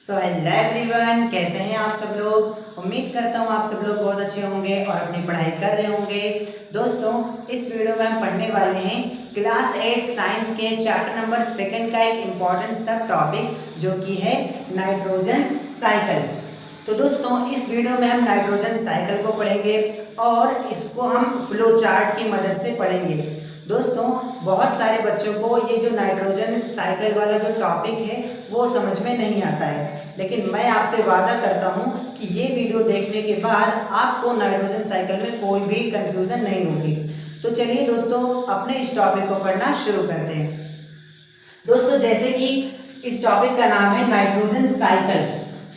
So hello everyone, कैसे हैं आप सब लोग। उम्मीद करता हूँ आप सब लोग बहुत अच्छे होंगे और अपनी पढ़ाई कर रहे होंगे। दोस्तों, इस वीडियो में हम पढ़ने वाले हैं क्लास 8 साइंस के चैप्टर नंबर 2 का एक इम्पॉर्टेंट सब टॉपिक जो कि है नाइट्रोजन साइकिल। तो दोस्तों, इस वीडियो में हम नाइट्रोजन साइकिल को पढ़ेंगे और इसको हम फ्लो चार्ट की मदद से पढ़ेंगे। दोस्तों, बहुत सारे बच्चों को ये जो नाइट्रोजन साइकिल वाला जो टॉपिक है वो समझ में नहीं आता है, लेकिन मैं आपसे वादा करता हूँ कि ये वीडियो देखने के बाद आपको नाइट्रोजन साइकिल में कोई भी कंफ्यूजन नहीं होगी। तो चलिए दोस्तों, अपने इस टॉपिक को पढ़ना शुरू करते हैं। दोस्तों, जैसे कि इस टॉपिक का नाम है nitrogen cycle,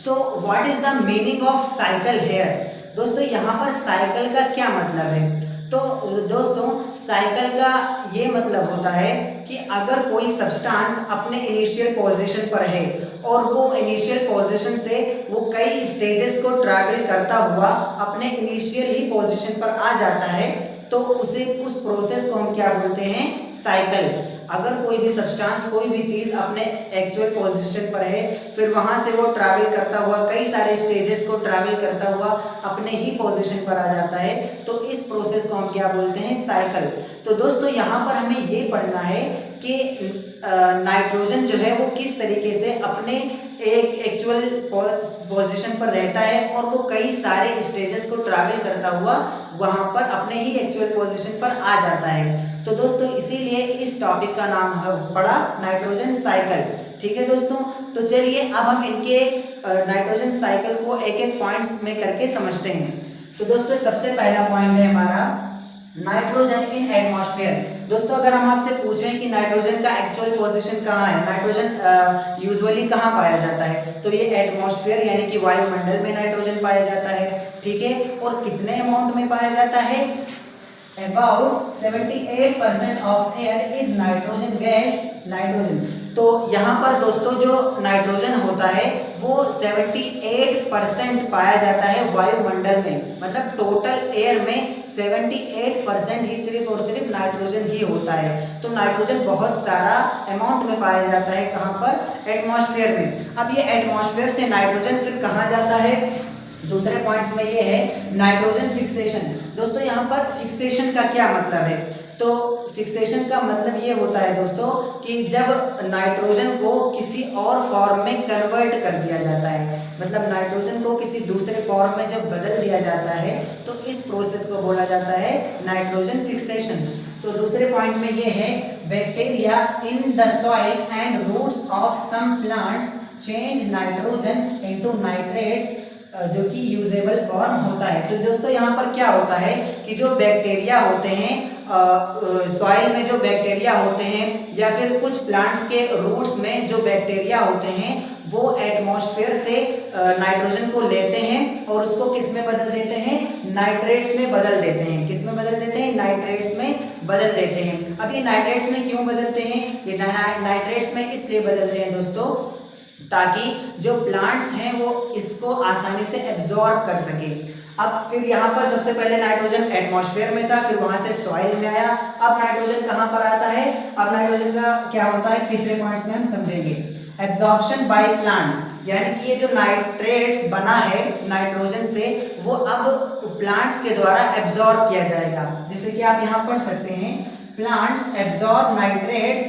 so what is the meaning of cycle here. दोस्तों, यहाँ पर साइकिल का क्या मतलब है? तो दोस्तों, साइकिल का ये मतलब होता है कि अगर कोई सब्सटेंस अपने इनिशियल पोजीशन पर है और वो इनिशियल पोजीशन से वो कई स्टेजेस को ट्रैवल करता हुआ अपने इनिशियल ही पोजीशन पर आ जाता है, तो उस प्रोसेस को हम क्या बोलते हैं? साइकिल। अगर कोई भी सब्सटेंस, कोई भी चीज अपने एक्चुअल पोजीशन पर है, फिर वहां से वो ट्रैवल करता हुआ कई सारे स्टेजेस को ट्रैवल करता हुआ अपने ही पोजीशन पर आ जाता है, तो इस प्रोसेस को हम क्या बोलते हैं? साइकिल। तो दोस्तों, यहाँ पर हमें ये पढ़ना है कि नाइट्रोजन जो है वो किस तरीके से अपने एक एक्चुअल पोजीशन पर रहता है और वो कई सारे स्टेजेस को ट्रैवल करता हुआ वहां पर अपने ही एक्चुअल पोजीशन पर आ जाता है। तो दोस्तों, इसीलिए इस टॉपिक का नाम पड़ा नाइट्रोजन साइकिल। ठीक है दोस्तों, तो चलिए अब हम इनके नाइट्रोजन साइकिल को एक एक पॉइंट्स में करके समझते हैं। तो दोस्तों, सबसे पहला पॉइंट है हमारा नाइट्रोजन इन एटमॉस्फेयर। दोस्तों, अगर हम आपसे पूछें कि नाइट्रोजन का एक्चुअल पोजीशन कहाँ है, नाइट्रोजन यूजुअली कहाँ पाया जाता है, तो ये एटमॉस्फेयर यानी कि वायुमंडल में नाइट्रोजन पाया जाता है। ठीक है, और कितने अमाउंट में पाया जाता है? About 78% of air is nitrogen gas, nitrogen. तो यहाँ पर दोस्तों जो नाइट्रोजन होता है वो 78% पाया जाता है वायुमंडल में, मतलब टोटल एयर में 78% ही सिर्फ और सिर्फ नाइट्रोजन ही होता है। तो नाइट्रोजन बहुत सारा अमाउंट में पाया जाता है, कहाँ पर? एटमॉस्फेयर में। अब ये एटमॉस्फेयर से नाइट्रोजन फिर कहाँ जाता है? दूसरे पॉइंट्स में ये है नाइट्रोजन फिक्सेशन। दोस्तों, यहाँ पर फिक्सेशन का क्या मतलब है? तो फिक्सेशन का मतलब ये होता है दोस्तों कि जब नाइट्रोजन को किसी और फॉर्म में कन्वर्ट कर दिया जाता है, मतलब नाइट्रोजन को किसी दूसरे फॉर्म में जब बदल दिया जाता है, तो इस प्रोसेस को बोला जाता है नाइट्रोजन फिक्सेशन। तो दूसरे पॉइंट में ये है bacteria in the soil and roots of some plants change nitrogen into nitrates, जो कि यूजेबल फॉर्म होता है। तो दोस्तों, यहाँ पर क्या होता है कि जो बैक्टीरिया होते हैं सॉइल में, जो बैक्टीरिया होते हैं या फिर कुछ प्लांट्स के रूट्स में जो बैक्टीरिया होते हैं, वो एटमॉस्फेयर से नाइट्रोजन को लेते हैं और उसको किस में बदल देते हैं? नाइट्रेट्स में बदल देते हैं। किस में बदल देते हैं? नाइट्रेट्स में बदल देते हैं। अब ये नाइट्रेट्स में क्यों बदलते हैं? ये नाइट्रेट्स में इसलिए बदलते हैं दोस्तों ताकि जो प्लांट्स हैं वो इसको आसानी से एब्जॉर्ब कर सके। अब फिर यहाँ पर सबसे पहले नाइट्रोजन एटमॉस्फेयर में था, फिर वहां से सॉइल में आया। अब नाइट्रोजन कहाँ पर आता है? अब नाइट्रोजन का क्या होता है तीसरे पॉइंट्स में हम समझेंगे। एब्जॉर्प्शन बाय प्लांट्स, यानी कि ये जो नाइट्रेट्स बना है नाइट्रोजन से, वो अब प्लांट्स के द्वारा एब्जॉर्ब किया जाएगा। जैसे कि आप यहाँ पढ़ सकते हैं, plants absorb nitrates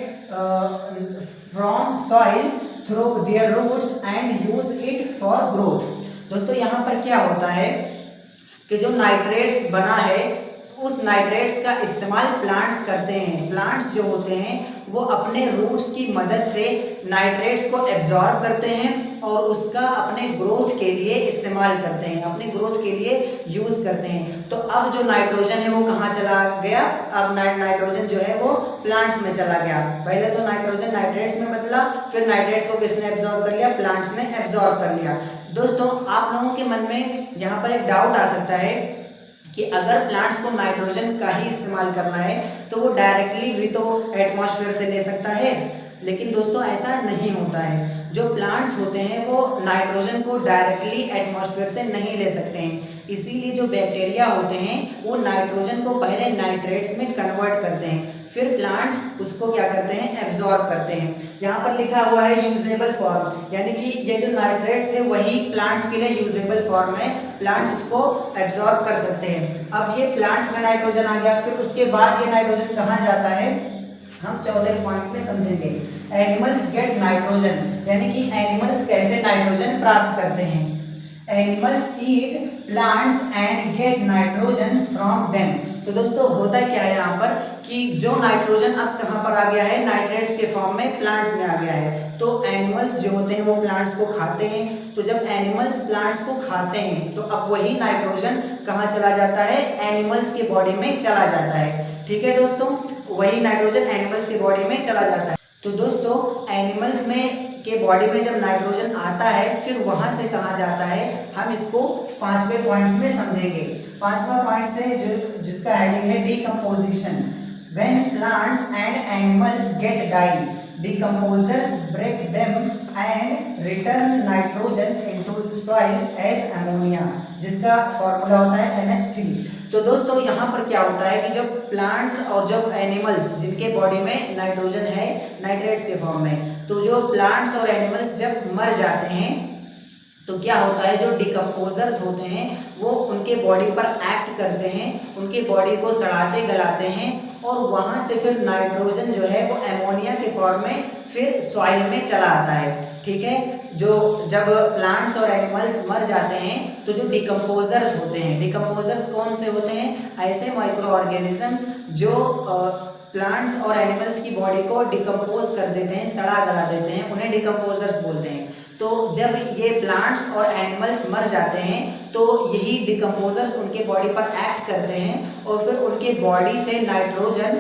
from soil through their roots and use it for growth. दोस्तों, यहाँ पर क्या होता है कि जो नाइट्रेट्स बना है उस नाइट्रेट्स का इस्तेमाल प्लांट्स करते हैं। प्लांट्स जो होते हैं वो अपने रूट्स की मदद से नाइट्रेट्स को एब्जॉर्ब करते हैं और उसका अपने ग्रोथ के लिए इस्तेमाल करते हैं, अपने ग्रोथ के लिए यूज करते हैं। तो अब जो नाइट्रोजन है वो कहाँ चला गया? अब नाइट्रोजन जो है वो प्लांट्स में चला गया। पहले तो नाइट्रोजन नाइट्रेट्स में बदला, फिर नाइट्रेट्स को किसने एब्जॉर्ब कर लिया? प्लांट्स ने एब्जॉर्ब कर लिया। दोस्तों, आप लोगों के मन में यहाँ पर एक डाउट आ सकता है कि अगर प्लांट्स को नाइट्रोजन का ही इस्तेमाल करना है तो वो डायरेक्टली भी तो एटमॉस्फेयर से ले सकता है, लेकिन दोस्तों ऐसा नहीं होता है। जो प्लांट्स होते हैं वो नाइट्रोजन को डायरेक्टली एटमॉस्फेयर से नहीं ले सकते हैं, इसीलिए जो बैक्टीरिया होते हैं वो नाइट्रोजन को पहले नाइट्रेट्स में कन्वर्ट करते हैं, फिर प्लांट्स उसको क्या करते हैं, एब्जॉर्ब करते हैं। यहाँ पर लिखा हुआ है यूजेबल फॉर्म, यानी कि ये जो नाइट्रेट्स है वही प्लांट्स के लिए यूजेबल फॉर्म है, प्लांट्स इसको एब्जॉर्ब कर सकते हैं। अब ये प्लांट्स में नाइट्रोजन आ गया, फिर उसके बाद ये नाइट्रोजन कहाँ जाता है, हम 14 पॉइंट में समझेंगे। एनिमल्स गेट नाइट्रोजन, यानी कि एनिमल्स कैसे नाइट्रोजन प्राप्त करते हैं। Animals eat plants and get nitrogen from them. तो दोस्तों होता क्या है यहाँ पर कि जो नाइट्रोजन अब कहाँ पर आ गया है, नाइट्रेट्स के फॉर्म में प्लांट्स में आ गया है। तो एनिमल्स जो होते हैं वो प्लांट्स को खाते हैं, तो जब एनिमल्स प्लांट्स को खाते हैं तो अब वही नाइट्रोजन कहाँ चला जाता है, एनिमल्स की बॉडी में चला जाता है। ठीक है दोस्तों, वही नाइट्रोजन एनिमल्स की बॉडी में चला जाता है। तो दोस्तों एनिमल्स में के बॉडी में जब नाइट्रोजन आता है फिर वहां से कहाँ जाता है, हम इसको 5वें पॉइंट्स में समझेंगे। 5वां पॉइंट से जिसका हेडिंग है decomposition. When plants and animals get die, decomposers break them and return nitrogen into soil as ammonia, जिसका फॉर्मूला होता है NH3। तो दोस्तों यहाँ पर क्या होता है कि जब प्लांट्स और जब एनिमल्स जिनके बॉडी में नाइट्रोजन है नाइट्रेट्स के फॉर्म में, तो जो प्लांट्स और एनिमल्स जब मर जाते हैं तो क्या होता है, जो डिकम्पोजर्स होते हैं वो उनके बॉडी पर एक्ट करते हैं, उनके बॉडी को सड़ाते गलाते हैं और वहां से फिर नाइट्रोजन जो है वो एमोनिया के फॉर्म में फिर सॉइल में चला आता है। ठीक है, जो जब प्लांट्स और एनिमल्स मर जाते हैं तो जो डिकम्पोजर्स होते हैं, डिकम्पोजर्स कौन से होते हैं, ऐसे माइक्रो ऑर्गेनिजम्स जो प्लांट्स और एनिमल्स की बॉडी को डिकम्पोज कर देते हैं, सड़ा गला देते हैं, उन्हें डिकम्पोजर्स बोलते हैं। तो जब ये प्लांट्स और एनिमल्स मर जाते हैं तो यही डिकम्पोजर्स उनके बॉडी पर एक्ट करते हैं और फिर उनके बॉडी से नाइट्रोजन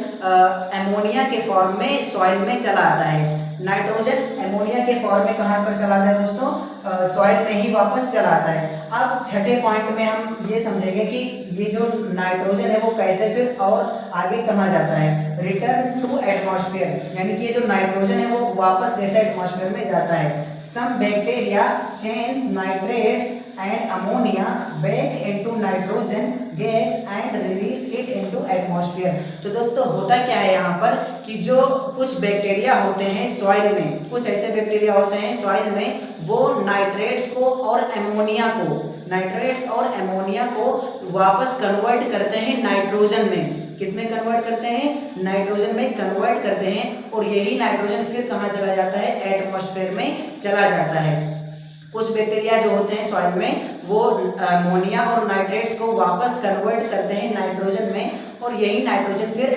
एमोनिया के फॉर्म में सॉइल में चला आता है। नाइट्रोजन एमोनिया के फॉर्म में कहाँ पर चला आता है दोस्तों, सॉइल में ही वापस चला आता है। अब छठे पॉइंट में हम ये समझेंगे कि ये जो नाइट्रोजन है वो कैसे फिर और आगे कहाँ जाता है, रिटर्न टू एटमॉस्फेयर, यानी कि ये जो नाइट्रोजन है वो वापस कैसे एटमॉस्फेयर में जाता है। Some bacteria change nitrates and ammonia back into nitrogen gas and release it into atmosphere. तो दोस्तों होता क्या है यहाँ पर कि जो कुछ बैक्टीरिया होते हैं सॉइल में, कुछ ऐसे बैक्टीरिया होते हैं सॉइल में, वो नाइट्रेट्स को और एमोनिया को, नाइट्रेट्स और एमोनिया को वापस कन्वर्ट करते हैं नाइट्रोजन में। किसमें कन्वर्ट करते हैं, नाइट्रोजन में कन्वर्ट करते हैं और यही नाइट्रोजन फिर कहाँ चला जाता है, एटमॉस्फेयर में चला जाता है। कुछ बैक्टीरिया जो होते हैं सॉइल में वो अमोनिया और नाइट्रेट्स को वापस कन्वर्ट करते हैं नाइट्रोजन में और यही नाइट्रोजन फिर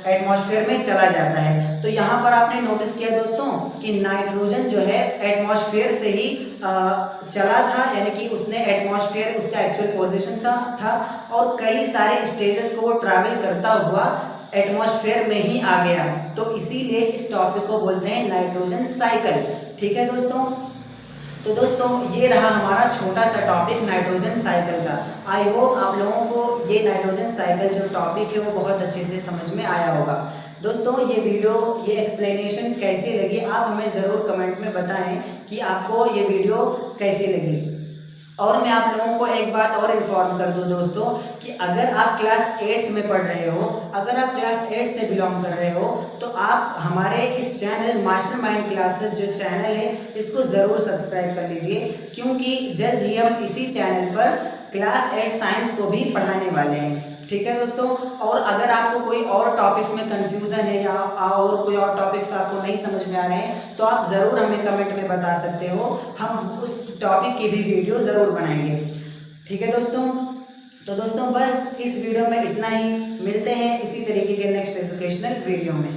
एटमॉस्फेयर में चला जाता है। तो यहाँ पर आपने नोटिस किया दोस्तों कि नाइट्रोजन जो है एटमॉस्फेयर से ही चला था, यानी कि उसने एटमॉस्फेयर उसका एक्चुअल पोजीशन था और कई सारे स्टेजेस को वो ट्रैवल करता हुआ एटमॉस्फेयर में ही आ गया। तो इसीलिए इस टॉपिक को बोलते हैं नाइट्रोजन साइकिल। ठीक है दोस्तों, तो दोस्तों ये रहा हमारा छोटा सा टॉपिक नाइट्रोजन साइकिल का। आई होप आप लोगों को ये नाइट्रोजन साइकिल जो टॉपिक है वो बहुत अच्छे से समझ में आया होगा। दोस्तों ये वीडियो, ये एक्सप्लेनेशन कैसी लगी आप हमें ज़रूर कमेंट में बताएं कि आपको ये वीडियो कैसी लगी। और मैं आप लोगों को एक बात और इन्फॉर्म कर दूं दोस्तों कि अगर आप क्लास 8th में पढ़ रहे हो, अगर आप क्लास 8 से बिलोंग कर रहे हो तो आप हमारे इस चैनल मास्टरमाइंड क्लासेस जो चैनल है इसको ज़रूर सब्सक्राइब कर लीजिए, क्योंकि जल्द ही हम इसी चैनल पर क्लास 8 साइंस को भी पढ़ाने वाले हैं। ठीक है दोस्तों, और अगर आपको कोई और टॉपिक्स में कंफ्यूजन है या और कोई और टॉपिक्स आपको नहीं समझ में आ रहे हैं तो आप ज़रूर हमें कमेंट में बता सकते हो, हम उस टॉपिक की भी वीडियो ज़रूर बनाएंगे। ठीक है दोस्तों, तो दोस्तों बस इस वीडियो में इतना ही, मिलते हैं इसी तरीके के नेक्स्ट एजुकेशनल वीडियो में।